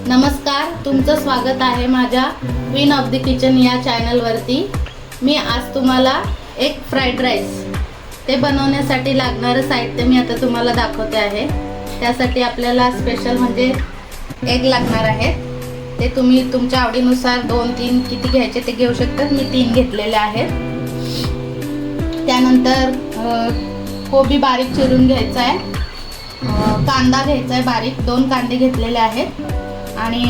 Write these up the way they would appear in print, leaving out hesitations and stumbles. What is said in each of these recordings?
नमस्कार, तुमचं स्वागत आहे माझ्या क्वीन ऑफ द किचन या चॅनलवरती। मी आज तुम्हाला एक फ्राईड राईस ते बनवण्यासाठी लागणारं साहित्य मी आता तुम्हाला दाखवते आहे। त्यासाठी आपल्याला स्पेशल म्हणजे एग लागणार आहे। ते तुम्ही तुमच्या आवडीनुसार 2-3 किती घ्यायचे ते घेऊ शकतात। मी 3 घेतलेले आहेत। त्यानंतर कोबी बारीक चिरून घ्यायचा आहे। कांदा घ्यायचा आहे, बारीक 2 कांदे घेतलेले आहेत आणि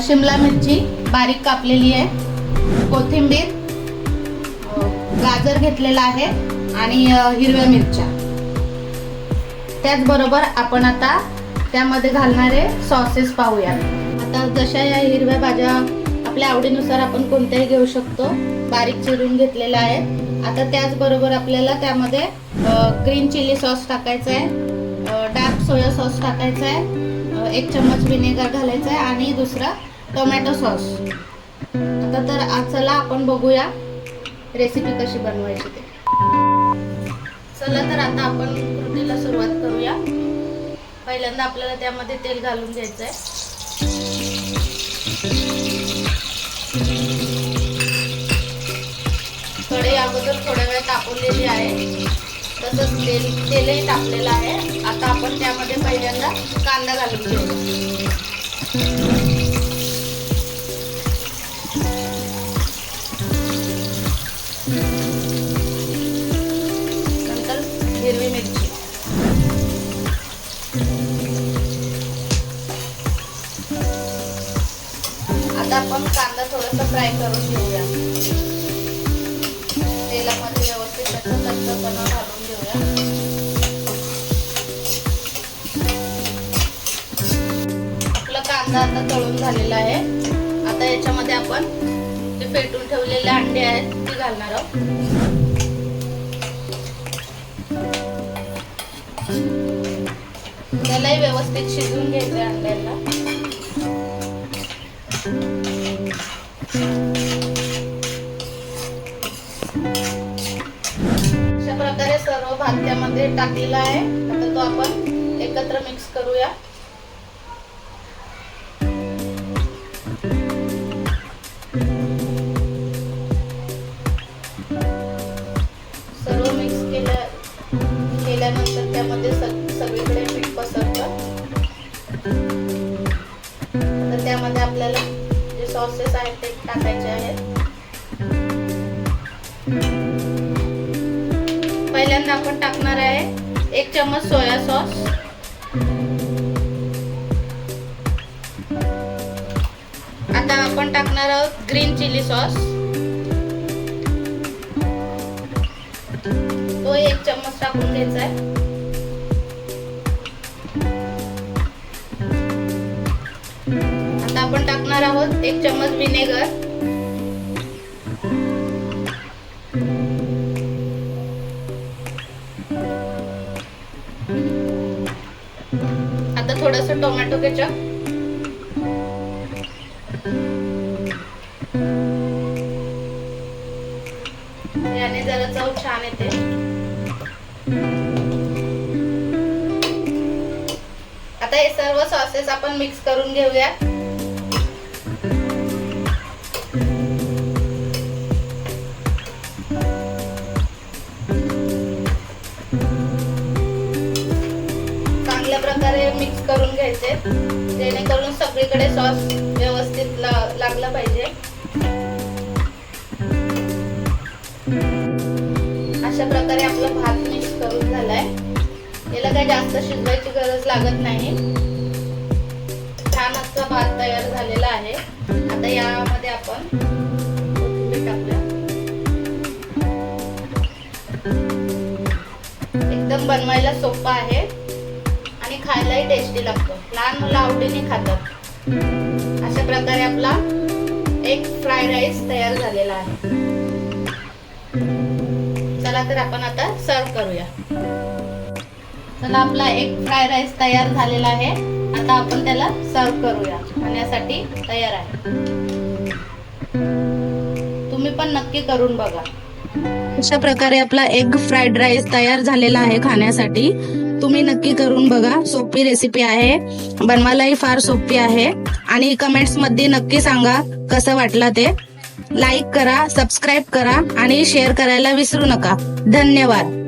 शिमला मिरची बारीक कापलेली आहे, कोथिंबीर, गाजर घेतलेला आहे आणि हिरव्या मिरच्या। त्याचबरोबर आपण आता त्यामध्ये घालणारे सॉसेस पाहूया। आता जशा या हिरव्या भाज्या आपल्या आवडीनुसार आपण कोणत्याही घेऊ शकतो, बारीक चिरून घेतलेल्या आहेत। आता त्याचबरोबर आपल्याला त्यामध्ये ग्रीन चिली सॉस टाकायचा आहे, डार्क सोया सॉस टाकायचा आहे, 1 चम्मच विनेगर घालायचा आहे आणि दुसरा टोमॅटो सॉस। आता तर चला आपण बघूया रेसिपी कशी बनवायची ते। चला तर आता आपण कृतीला सुरुवात करूया। पहिल्यांदा आपल्याला त्यामध्ये तेल घालून घ्यायचं आहे। कढई अगोदर थोड्या वेळ तापवलेली आहे, तसंच तेलही तापलेलं आहे। आता आपण त्यामध्ये पहिल्यांदा कांदा घालून घेऊया। नंतर हिरवी मिरची, आता आपण कांदा थोडासा फ्राय करून घेऊया। तेलामध्ये व्यवस्थित त्याचा कच्चापणा घालून घेऊया। आपला कांदा आता तळून झालेला आहे। आता याच्यामध्ये आपण जे फेटून ठेवलेले अंडे आहेत ते घालणार आहोत। त्यालाही व्यवस्थित शिजवून घ्यायचं आहे अंड्याला। अशा प्रकारे सर्व भात त्यामध्ये टाकलेला आहे। आता तो आपण एकत्र मिक्स करूया। सर्व मिक्स केल्यानंतर त्यामध्ये सगळीकडे मीठ पसरतं। आता त्यामध्ये आपल्याला जे सॉसेस आहेत ते टाकायचे आहेत। पहिल्यांदा आपण टाकणार आहे 1 चम्मच सोया सॉस, आता आपण टाकणार आहोत ग्रीन चिली सॉस, तो 1 चम्मच टाकून घ्यायचा आहे। आता आपण टाकणार आहोत 1 चम्मच विनेगर, आता थोडंसं टोमॅटो केचप, याने जरा चव छान येते। आता हे सर्व सॉसेस आपण मिक्स करून घेऊया। चांगल्या प्रकारे मिक्स करून घ्यायचे, जेणेकरून सगळीकडे सॉस व्यवस्थित लागला पाहिजे। अशा प्रकारे आपला भात मिक्स करून झालाय। याला काही जास्त शिजवायची गरज लागत नाही। छान असा भात तयार झालेला आहे। आता यामध्ये आपण कोथिंबीर टाकूया। एकदम बनवायला सोपा आहे आणि खायलाही टेस्टी लागतो। लहान मुलं आवडीने खातात। अशा प्रकारे आपला एक फ्राईड राईस तयार झालेला आहे। चला तर आपण आता सर्व करूया। चला आपला एक फ्राईड राईस तयार झालेला आहे। आता आपण त्याला सर्व करूया। खाण्यासाठी तयार आहे। तुम्ही पण नक्की करून बघा। अशा प्रकारे आपला एग फ्राईड राईस तयार झालेला आहे खाण्यासाठी। तुम्ही नक्की करून बघा. सोपी रेसिपी आहे, बनवायलाही फार सोपी आहे. आणि कमेंट्स मध्ये नक्की सांगा कसं वाटलं ते. लाईक करा, सबस्क्राईब करा आणि शेअर करायला विसरू नका. धन्यवाद.